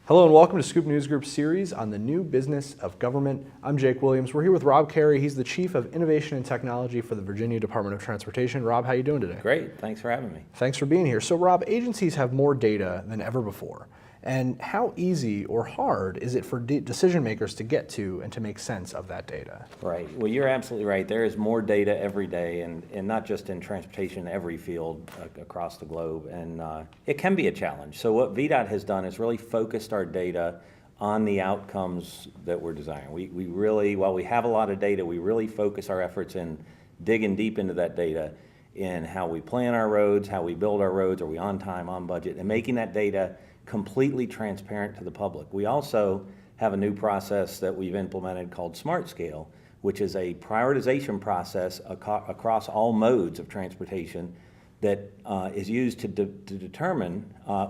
Hello and welcome to Scoop News Group's series on the new business of government. I'm Jake Williams. We're here with Rob Cary. He's the Chief of Innovation and Technology for the Virginia Department of Transportation. Rob, how are you doing today? Great. Thanks for having me. Thanks for being here. So Rob, agencies have more data than ever before. And how easy or hard is it for decision makers to get to and to make sense of that data? Right. Well, you're absolutely right. There is more data every day, and not just in transportation, every field across the globe. And it can be a challenge. So what VDOT has done is really focused our data on the outcomes that we're desiring. We really, while we have a lot of data, we really focus our efforts in digging deep into that data in how we plan our roads, how we build our roads, are we on time, on budget, and making that data completely transparent to the public. We also have a new process that we've implemented called Smart Scale, which is a prioritization process across all modes of transportation that is used to determine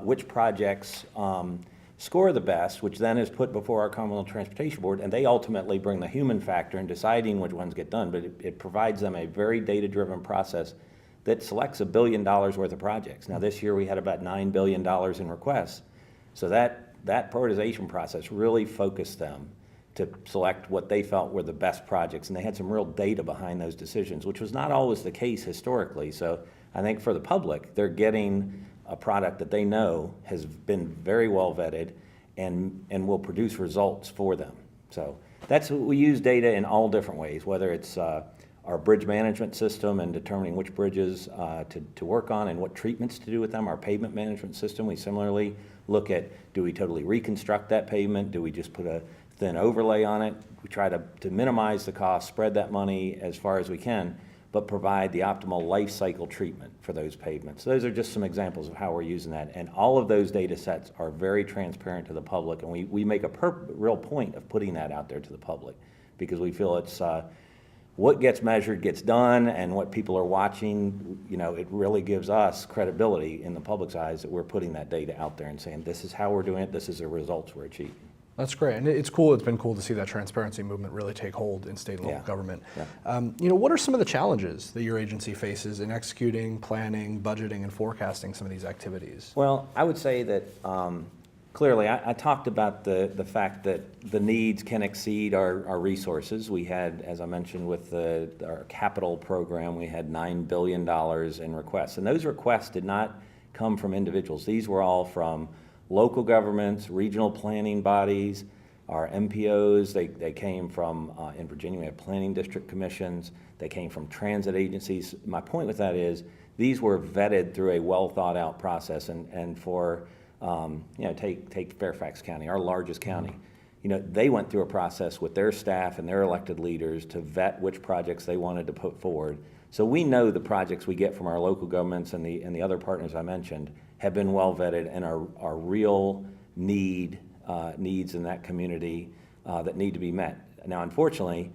which projects score the best, which then is put before our Commonwealth Transportation Board, and they ultimately bring the human factor in deciding which ones get done, but it provides them a very data-driven process that selects $1 billion worth of projects. Now this year we had about $9 billion in requests. So that prioritization process really focused them to select what they felt were the best projects, and they had some real data behind those decisions, which was not always the case historically. So I think for the public, they're getting a product that they know has been very well vetted and will produce results for them. So that's what we use data in all different ways, whether it's our bridge management system and determining which bridges to work on and what treatments to do with them. Our pavement management system, we similarly look at, do we totally reconstruct that pavement? Do we just put a thin overlay on it? We try to minimize the cost, spread that money as far as we can, but provide the optimal life cycle treatment for those pavements. So those are just some examples of how we're using that. And all of those data sets are very transparent to the public, and we make a real point of putting that out there to the public because we feel it's what gets measured gets done, and what people are watching, it really gives us credibility in the public's eyes that we're putting that data out there and saying, this is how we're doing it, this is the results we're achieving. That's great, and it's cool. It's been cool to see that transparency movement really take hold in state and local government. Yeah. What are some of the challenges that your agency faces in executing, planning, budgeting, and forecasting some of these activities? Well, I would say that clearly, I talked about the fact that the needs can exceed our resources. We had, as I mentioned, with our capital program, we had $9 billion in requests. And those requests did not come from individuals. These were all from local governments, regional planning bodies, our MPOs. They came from, in Virginia, we have planning district commissions. They came from transit agencies. My point with that is these were vetted through a well thought out process. And for take Fairfax County, our largest county. They went through a process with their staff and their elected leaders to vet which projects they wanted to put forward. So we know the projects we get from our local governments and the other partners I mentioned have been well vetted and are real needs in that community that need to be met. Now, unfortunately,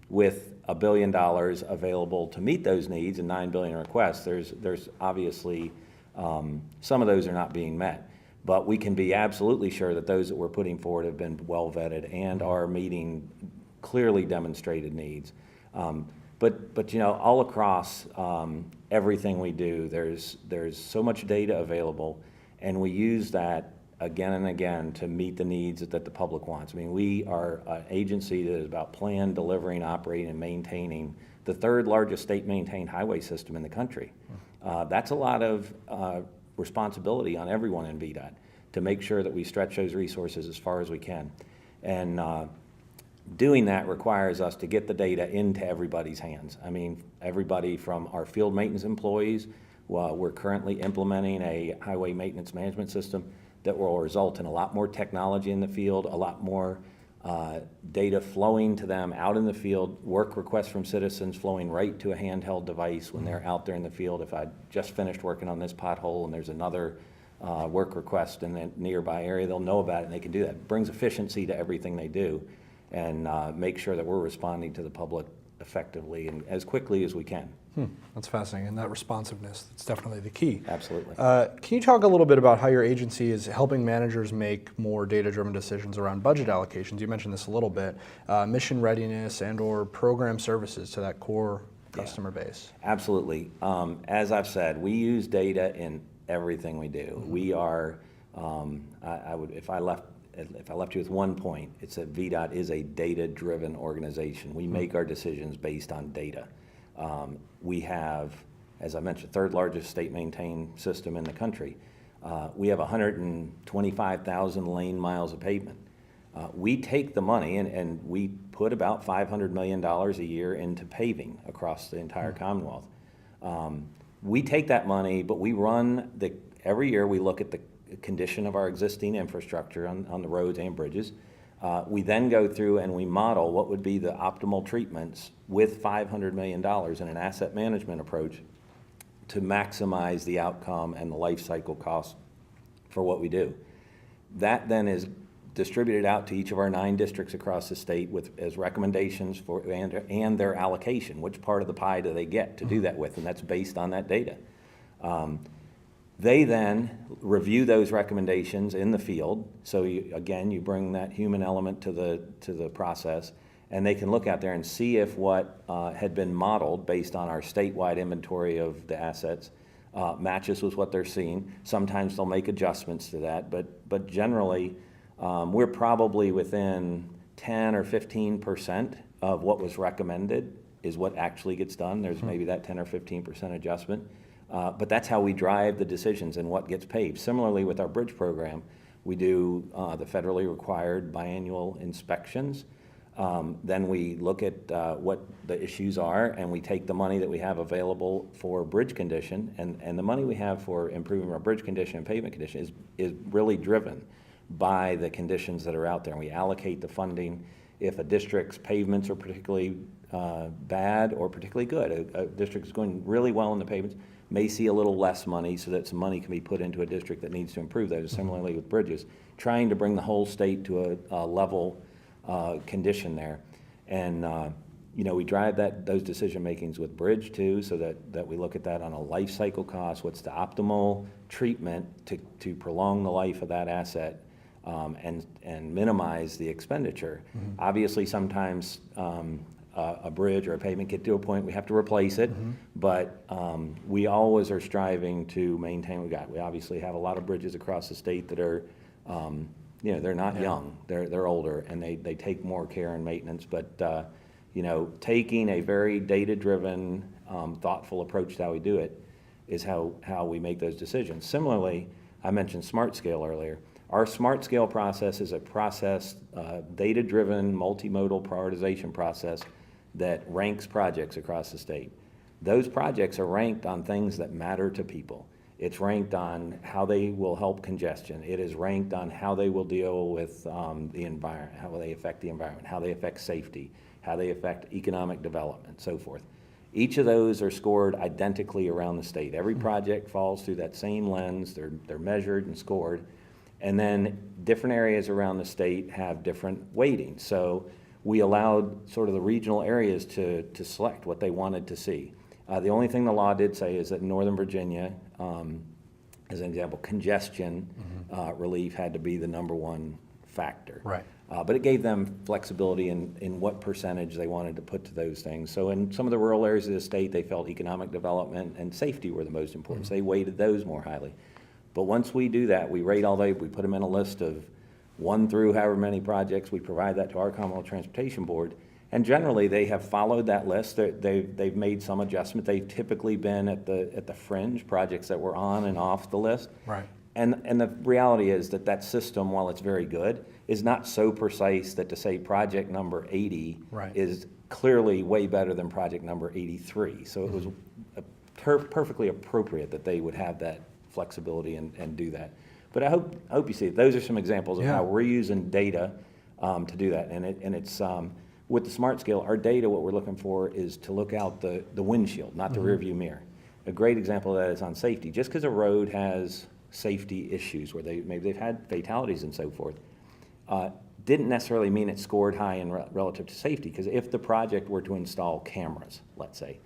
with $1 billion available to meet those needs and $9 billion requests, there's obviously some of those are not being met, but we can be absolutely sure that those that we're putting forward have been well vetted and are meeting clearly demonstrated needs. But all across everything we do, there's so much data available, and we use that again and again to meet the needs that the public wants. I mean, we are an agency that is about plan, delivering, operating, and maintaining the third largest state-maintained highway system in the country. That's a lot of responsibility on everyone in VDOT to make sure that we stretch those resources as far as we can. And doing that requires us to get the data into everybody's hands. I mean, everybody from our field maintenance employees. We're currently implementing a highway maintenance management system that will result in a lot more technology in the field, a lot more data flowing to them out in the field, work requests from citizens flowing right to a handheld device when they're out there in the field. If I just finished working on this pothole and there's another work request in the nearby area, they'll know about it and they can do that. It brings efficiency to everything they do and make sure that we're responding to the public effectively and as quickly as we can. That's fascinating, and that responsiveness, that's definitely the key. Absolutely. Can you talk a little bit about how your agency is helping managers make more data-driven decisions around budget allocations? You mentioned this a little bit, mission readiness and or program services to that core customer base. Absolutely. As I've said, we use data in everything we do. We are I would, if I left you with one point, it's that VDOT is a data-driven organization. We make our decisions based on data. We have, as I mentioned, third largest state maintained system in the country. We have 125,000 lane miles of pavement. We take the money and we put about $500 million a year into paving across the entire Commonwealth. We take that money, but we every year we look at the condition of our existing infrastructure on the roads and bridges. We then go through and we model what would be the optimal treatments with $500 million in an asset management approach to maximize the outcome and the life cycle cost for what we do. That then is distributed out to each of our 9 districts across the state as recommendations for and their allocation. Which part of the pie do they get to do that with? And that's based on that data. They then review those recommendations in the field. So you bring that human element to the process, and they can look out there and see if what had been modeled based on our statewide inventory of the assets matches with what they're seeing. Sometimes they'll make adjustments to that, but generally we're probably within 10 or 15% of what was recommended is what actually gets done. There's maybe that 10 or 15% adjustment. But that's how we drive the decisions and what gets paved. Similarly, with our bridge program, we do the federally required biannual inspections. Then we look at what the issues are, and we take the money that we have available for bridge condition, and the money we have for improving our bridge condition and pavement condition is really driven by the conditions that are out there. And we allocate the funding. If a district's pavements are particularly bad or particularly good, a district is going really well in the pavements, may see a little less money so that some money can be put into a district that needs to improve those. Similarly with bridges, trying to bring the whole state to a level condition there. And we drive those decision makings with bridge too, so that we look at that on a life cycle cost. What's the optimal treatment to prolong the life of that asset and minimize the expenditure? Obviously, sometimes a bridge or a pavement get to a point we have to replace it, but we always are striving to maintain what we got. We obviously have a lot of bridges across the state that are, they're not young, they're older, and they take more care and maintenance, but taking a very data-driven, thoughtful approach to how we do it is how we make those decisions. Similarly, I mentioned Smart Scale earlier. Our Smart Scale process is a process, data-driven, multimodal prioritization process that ranks projects across the state. Those projects are ranked on things that matter to people. It's ranked on how they will help congestion. It is ranked on how they will deal with the environment, how they affect the environment, how they affect safety, how they affect economic development, so forth. Each of those are scored identically around the state. Every project falls through that same lens. They're measured and scored. And then different areas around the state have different weightings. So we allowed sort of the regional areas to select what they wanted to see. The only thing the law did say is that in Northern Virginia, as an example, congestion relief had to be the #1 factor. Right. But it gave them flexibility in what percentage they wanted to put to those things. So in some of the rural areas of the state, they felt economic development and safety were the most important. So they weighted those more highly. But once we do that, we rate all we put them in a list of 1 through however many projects. We provide that to our Commonwealth Transportation Board. And generally, they have followed that list. They've made some adjustment. They've typically been at the fringe projects that were on and off the list. Right. And the reality is that system, while it's very good, is not so precise that to say project number 80 is clearly way better than project number 83. So it was perfectly appropriate that they would have that flexibility and do that. But I hope you see it. Those are some examples of how we're using data to do that. And it's with the Smart Scale, our data, what we're looking for is to look out the windshield, not the rear view mirror. A great example of that is on safety. Just because a road has safety issues where maybe they've had fatalities and so forth, didn't necessarily mean it scored high in relative to safety. Because if the project were to install cameras, let's say,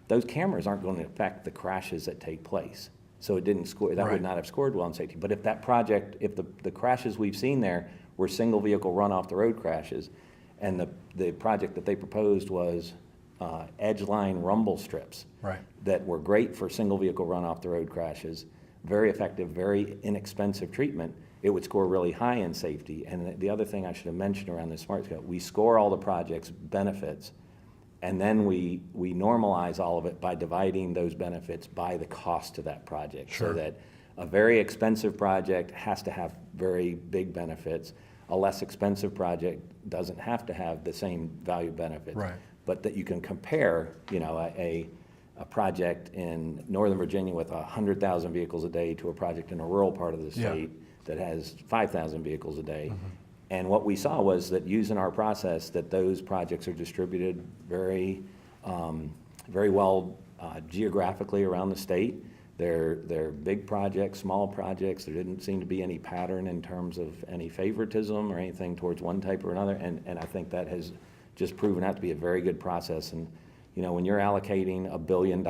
those cameras aren't going to affect the crashes that take place. So it didn't score, that would not have scored well in safety. But if that project, if the crashes we've seen there were single vehicle run off the road crashes, and the project that they proposed was edge line rumble strips that were great for single vehicle run off the road crashes, very effective, very inexpensive treatment, it would score really high in safety. And the other thing I should have mentioned around the Smart Scale, we score all the project's benefits, and then we normalize all of it by dividing those benefits by the cost of that project. Sure. So that a very expensive project has to have very big benefits. A less expensive project doesn't have to have the same value benefits. Right. But that you can compare, a project in Northern Virginia with 100,000 vehicles a day to a project in a rural part of the state that has 5,000 vehicles a day. Mm-hmm. And what we saw was that using our process, that those projects are distributed very, very well geographically around the state. They're big projects, small projects. There didn't seem to be any pattern in terms of any favoritism or anything towards one type or another. And I think that has just proven out to be a very good process. And when you're allocating $1 billion,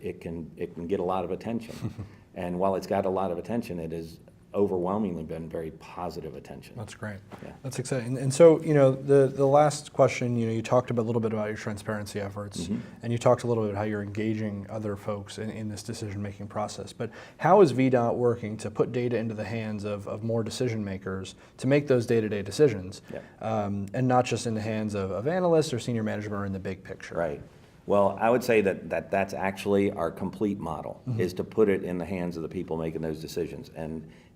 it can get a lot of attention. And while it's got a lot of attention, it has overwhelmingly been very positive attention. That's great. Yeah. That's exciting. And so, the last question, you talked a little bit about your transparency efforts, mm-hmm. and you talked a little bit about how you're engaging other folks in this decision-making process. But how is VDOT working to put data into the hands of more decision makers to make those day-to-day decisions, and not just in the hands of analysts or senior management or in the big picture? Right. Well, I would say that's actually our complete model, mm-hmm. is to put it in the hands of the people making those decisions.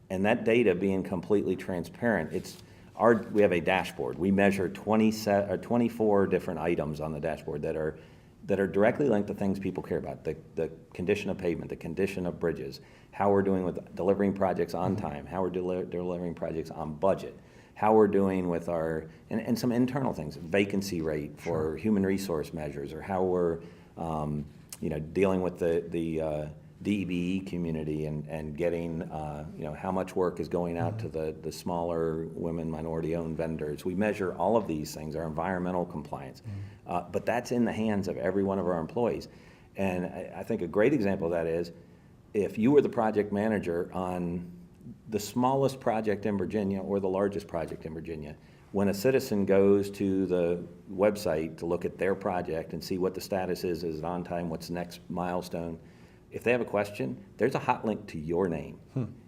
And that data being completely transparent, we have a dashboard. We measure 24 different items on the dashboard that are directly linked to things people care about. The condition of pavement, the condition of bridges, how we're doing with delivering projects on time, how we're delivering projects on budget, how we're doing with and some internal things, vacancy rate for human resource measures, or how we're dealing with the DBE community and getting, how much work is going out to the smaller women, minority-owned vendors. We measure all of these things, our environmental compliance. But that's in the hands of every one of our employees. And I think a great example of that is, if you were the project manager on the smallest project in Virginia or the largest project in Virginia, when a citizen goes to the website to look at their project and see what the status is it on time, what's the next milestone, if they have a question, there's a hot link to your name.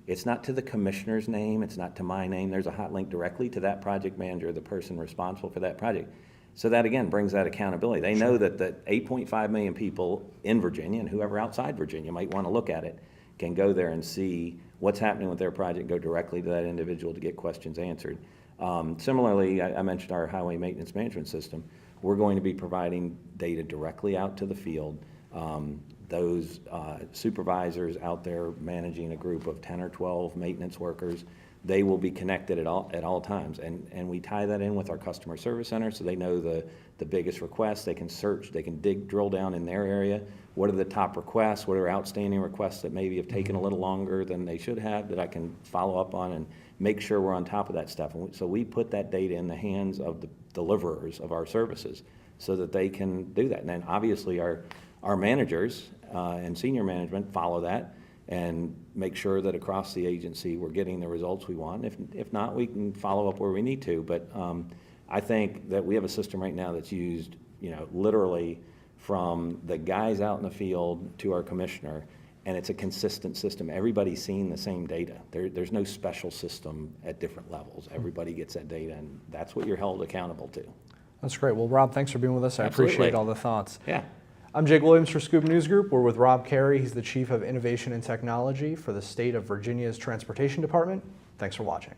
It's not to the commissioner's name, it's not to my name, there's a hot link directly to that project manager, the person responsible for that project. So that again brings that accountability. They know that the 8.5 million people in Virginia, and whoever outside Virginia might want to look at it, can go there and see what's happening with their project, go directly to that individual to get questions answered. Similarly, I mentioned our highway maintenance management system. We're going to be providing data directly out to the field. Those supervisors out there managing a group of 10 or 12 maintenance workers, they will be connected at all times. And we tie that in with our customer service center, so they know the biggest requests. They can search, they can drill down in their area. What are the top requests? What are outstanding requests that maybe have taken a little longer than they should have, that I can follow up on and make sure we're on top of that stuff. And so we put that data in the hands of the deliverers of our services so that they can do that. And then obviously our managers and senior management follow that and make sure that across the agency we're getting the results we want. If not, we can follow up where we need to. But I think that we have a system right now that's used, literally from the guys out in the field to our commissioner, and it's a consistent system. Everybody's seeing the same data. There's no special system at different levels. Everybody gets that data, and that's what you're held accountable to. That's great. Well, Rob, thanks for being with us. I Absolutely. appreciate all the thoughts. Yeah. I'm Jake Williams for Scoop News Group. We're with Rob Cary. He's the Chief of Innovation and Technology for the State of Virginia's Transportation Department. Thanks for watching.